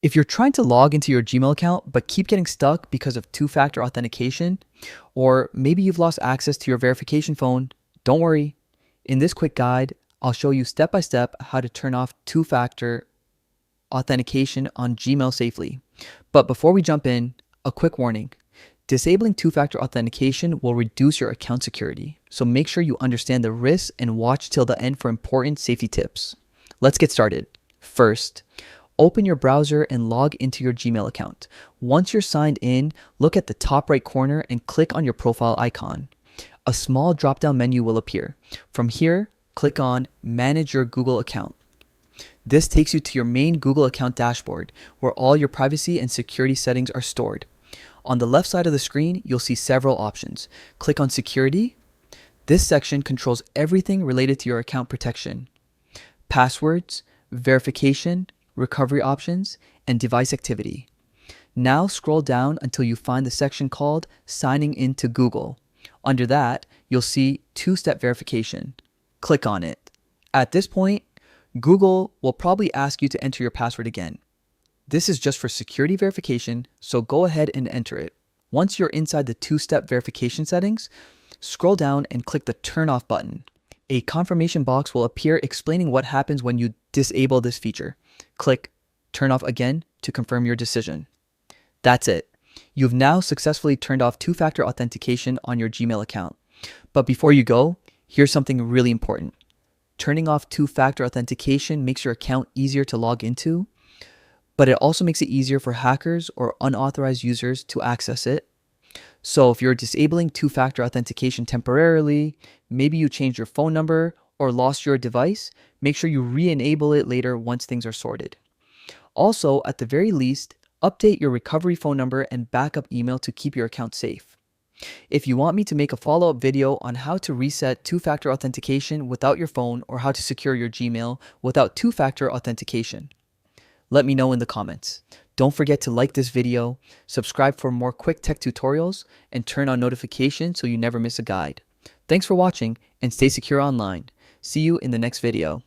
If you're trying to log into your Gmail account but keep getting stuck because of two-factor authentication, or maybe you've lost access to your verification phone, don't worry. In this quick guide, I'll show you step by step how to turn off two-factor authentication on Gmail safely. But before we jump in, a quick warning. Disabling two-factor authentication will reduce your account security, so make sure you understand the risks and watch till the end for important safety tips. Let's get started. First, open your browser and log into your Gmail account. Once you're signed in, look at the top right corner and click on your profile icon. A small drop-down menu will appear. From here, click on Manage Your Google Account. This takes you to your main Google account dashboard, where all your privacy and security settings are stored. On the left side of the screen, you'll see several options. Click on Security. This section controls everything related to your account protection: passwords, verification, recovery options, and device activity. Now scroll down until you find the section called Signing into Google. Under that, you'll see two-step verification. Click on it. At this point, Google will probably ask you to enter your password again. This is just for security verification, so go ahead and enter it. Once you're inside the two-step verification settings, scroll down and click the Turn Off button. A confirmation box will appear explaining what happens when you disable this feature. Click Turn Off again to confirm your decision. That's it. You've now successfully turned off two-factor authentication on your Gmail account. But before you go, here's something really important. Turning off two-factor authentication makes your account easier to log into, but it also makes it easier for hackers or unauthorized users to access it. So if you're disabling two-factor authentication temporarily, maybe you changed your phone number or lost your device, make sure you re-enable it later once things are sorted. Also, at the very least, update your recovery phone number and backup email to keep your account safe. If you want me to make a follow-up video on how to reset two-factor authentication without your phone, or how to secure your Gmail without two-factor authentication, let me know in the comments. Don't forget to like this video, subscribe for more quick tech tutorials, and turn on notifications so you never miss a guide. Thanks for watching, and stay secure online. See you in the next video.